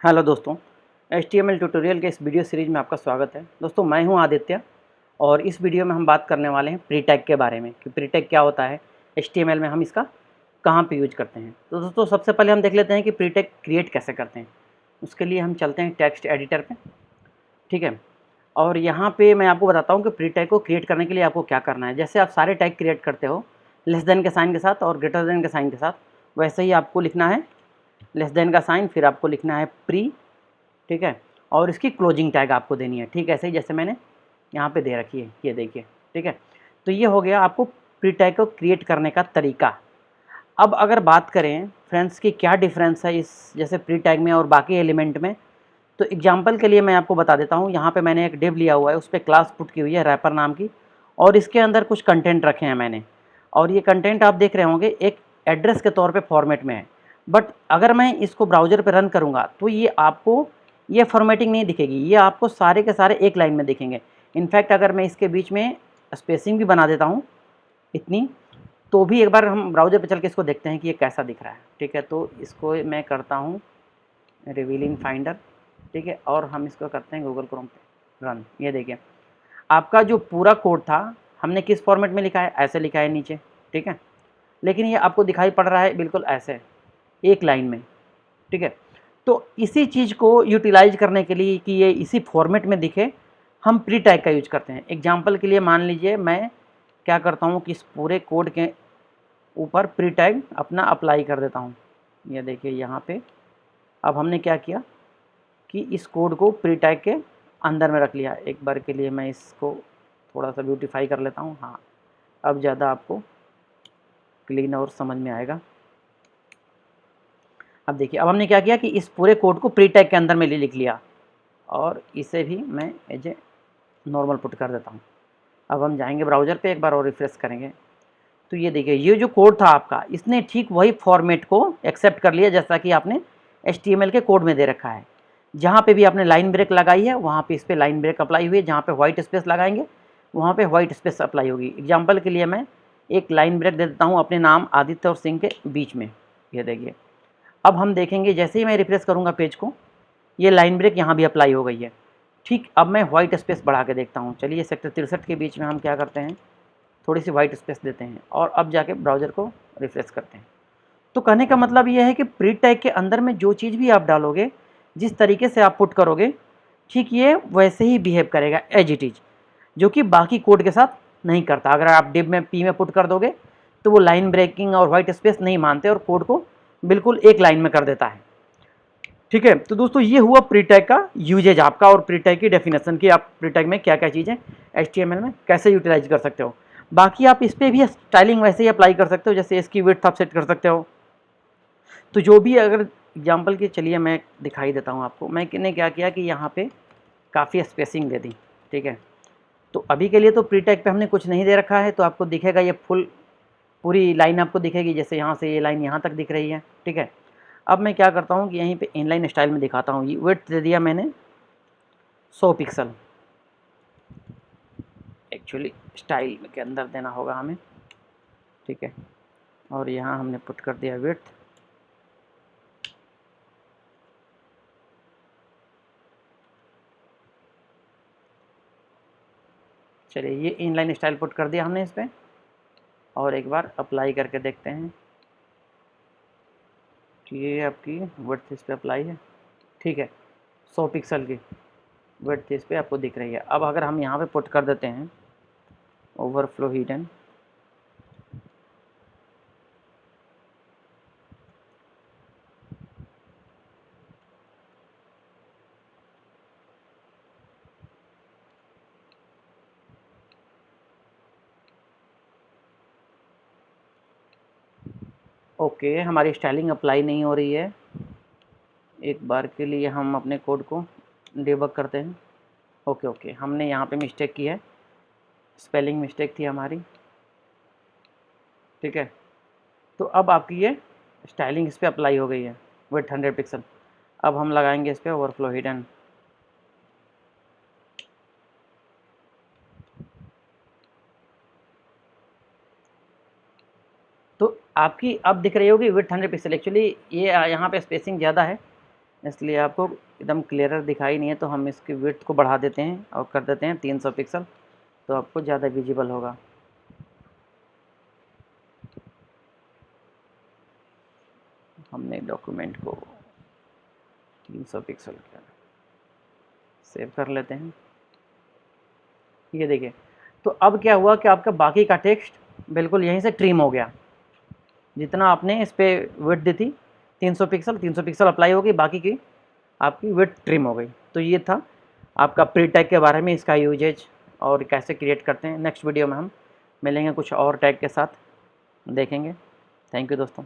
Hello दोस्तों, HTML tutorial के इस वीडियो सीरीज़ में आपका स्वागत है। दोस्तों मैं हूं आदित्य और इस वीडियो में हम बात करने वाले हैं प्री टैग के बारे में कि प्री टैग क्या होता है, HTML में हम इसका कहां पे यूज करते हैं। तो दोस्तों सबसे पहले हम देख लेते हैं कि प्री टैग क्रिएट कैसे करते हैं। उसके लिए हम चलते हैं टेक्स्ट एडिटर पे, ठीक है। और यहाँ पे मैं आपको बताता हूँ कि प्री टैग को क्रिएट करने के लिए आपको क्या करना है। जैसे आप सारे टैग क्रिएट करते हो लेस देन के साइन के साथ और ग्रेटर देन के साइन के साथ, वैसे ही आपको लिखना है लेस देन का साइन, फिर आपको लिखना है प्री, ठीक है। और इसकी क्लोजिंग टैग आपको देनी है, ठीक है, ऐसे ही जैसे मैंने यहाँ पे दे रखी है, ये देखिए, ठीक है। तो ये हो गया आपको प्री टैग को क्रिएट करने का तरीका। अब अगर बात करें फ्रेंड्स कि क्या डिफरेंस है इस जैसे प्री टैग में और बाकी एलिमेंट में, तो एग्जांपल के लिए मैं आपको बता देता हूँ। यहाँ पे मैंने एक डिव लिया हुआ है, उस पर क्लास पुट की हुई है रैपर नाम की, और इसके अंदर कुछ कंटेंट रखे हैं मैंने, और ये कंटेंट आप देख रहे होंगे एक एड्रेस के तौर पे फॉर्मेट में है। बट अगर मैं इसको ब्राउज़र पे रन करूँगा तो ये आपको ये फॉर्मेटिंग नहीं दिखेगी, ये आपको सारे के सारे एक लाइन में दिखेंगे। इनफैक्ट अगर मैं इसके बीच में स्पेसिंग भी बना देता हूँ इतनी, तो भी एक बार हम ब्राउज़र पे चल के इसको देखते हैं कि ये कैसा दिख रहा है, ठीक है। तो इसको मैं करता हूँ रिवीलिंग फाइंडर, ठीक है, और हम इसको करते हैं गूगल क्रोम पे रन। ये देखिए आपका जो पूरा कोड था हमने किस फॉर्मेट में लिखा है, ऐसे लिखा है नीचे, ठीक है, लेकिन ये आपको दिखाई पड़ रहा है बिल्कुल ऐसे एक लाइन में, ठीक है। तो इसी चीज़ को यूटिलाइज करने के लिए कि ये इसी फॉर्मेट में दिखे, हम प्री टैग का यूज करते हैं। एग्जाम्पल के लिए मान लीजिए मैं क्या करता हूँ कि इस पूरे कोड के ऊपर प्री टैग अपना अप्लाई कर देता हूँ। ये देखिए यहाँ पे अब हमने क्या किया कि इस कोड को प्री टैग के अंदर में रख लिया। एक बार के लिए मैं इसको थोड़ा सा ब्यूटीफाई कर लेता हूँ, हाँ अब ज़्यादा आपको क्लीन और समझ में आएगा। अब देखिए अब हमने क्या किया कि इस पूरे कोड को प्री टैग के अंदर में लिख लिया, और इसे भी मैं एज ए नॉर्मल पुट कर देता हूँ। अब हम जाएंगे ब्राउज़र पे एक बार और रिफ्रेश करेंगे, तो ये देखिए ये जो कोड था आपका, इसने ठीक वही फॉर्मेट को एक्सेप्ट कर लिया जैसा कि आपने HTML के कोड में दे रखा है। जहाँ पे भी आपने लाइन ब्रेक लगाई है वहाँ पे इस पर लाइन ब्रेक अप्लाई हुई है, जहाँ पे व्हाइट स्पेस लगाएंगे वहाँ पे व्हाइट स्पेस अप्लाई होगी। एग्जाम्पल के लिए मैं एक लाइन ब्रेक दे देता हूँ अपने नाम आदित्य और सिंह के बीच में। ये देखिए अब हम देखेंगे जैसे ही मैं रिफ्रेश करूँगा पेज को, ये लाइन ब्रेक यहाँ भी अप्लाई हो गई है। ठीक, अब मैं व्हाइट स्पेस बढ़ा के देखता हूँ। चलिए सेक्टर 63 के बीच में हम क्या करते हैं, थोड़ी सी वाइट स्पेस देते हैं और अब जाके ब्राउज़र को रिफ्रेश करते हैं। तो कहने का मतलब ये है कि प्री टैग के अंदर में जो चीज़ भी आप डालोगे, जिस तरीके से आप पुट करोगे, ठीक ये वैसे ही बिहेव करेगा एज इट इज़, जो कि बाकी कोड के साथ नहीं करता। अगर आप डिव में पी में पुट कर दोगे तो वो लाइन ब्रेकिंग और वाइट स्पेस नहीं मानते और कोड को बिल्कुल एक लाइन में कर देता है, ठीक है। तो दोस्तों ये हुआ प्री टैग का यूजेज आपका, और प्री टैग की डेफिनेशन की आप प्री टैग में क्या क्या चीज़ें HTML में कैसे यूटिलाइज कर सकते हो। बाकी आप इस पर भी स्टाइलिंग वैसे ही अप्लाई कर सकते हो, जैसे इसकी विड्थ आप सेट कर सकते हो। तो जो भी अगर एग्जांपल की, चलिए मैं दिखाई देता हूँ आपको। मैंने क्या किया कि यहाँ पे काफ़ी स्पेसिंग दे दी, ठीक है। तो अभी के लिए तो प्री टैग पे हमने कुछ नहीं दे रखा है, तो आपको दिखेगा ये फुल पूरी लाइन आपको दिखेगी, जैसे यहाँ से ये लाइन यहाँ तक दिख रही है, ठीक है। अब मैं क्या करता हूँ कि यहीं पे इनलाइन स्टाइल में दिखाता हूँ। ये विड्थ दे दिया मैंने 100 पिक्सल, एक्चुअली स्टाइल के अंदर देना होगा हमें, ठीक है। और यहाँ हमने पुट कर दिया विड्थ, चलिए ये इनलाइन स्टाइल पुट कर दिया हमने इस पर, और एक बार अप्लाई करके देखते हैं कि ये आपकी विड्थ इस पर अप्लाई है, ठीक है। 100 पिक्सल की विड्थ इस पर आपको दिख रही है। अब अगर हम यहाँ पे पुट कर देते हैं ओवरफ्लो हिडन, ओके हमारी स्टाइलिंग अप्लाई नहीं हो रही है। एक बार के लिए हम अपने कोड को डिबग करते हैं। ओके ओके, हमने यहाँ पे मिस्टेक की है, स्पेलिंग मिस्टेक थी हमारी, ठीक है। तो अब आपकी ये स्टाइलिंग इस पर अप्लाई हो गई है विथ 100 पिक्सल। अब हम लगाएंगे इस पर ओवरफ्लो हिडन, तो आपकी अब दिख रही होगी विथ 100 पिक्सल। एक्चुअली ये यहाँ पे स्पेसिंग ज़्यादा है, इसलिए आपको एकदम क्लियर दिखाई नहीं है, तो हम इसकी विड्थ को बढ़ा देते हैं और कर देते हैं 300 पिक्सल, तो आपको ज़्यादा विजिबल होगा। हमने डॉक्यूमेंट को 300 पिक्सल किया, सेव कर लेते हैं। ये देखिए, तो अब क्या हुआ कि आपका बाकी का टेक्स्ट बिल्कुल यहीं से ट्रिम हो गया। जितना आपने इस पर विड्थ दी थी 300 पिक्सल अप्लाई हो गई, बाकी की आपकी विड्थ ट्रिम हो गई। तो ये था आपका प्री टैग के बारे में, इसका यूजेज और कैसे क्रिएट करते हैं। नेक्स्ट वीडियो में हम मिलेंगे कुछ और टैग के साथ, देखेंगे। थैंक यू दोस्तों।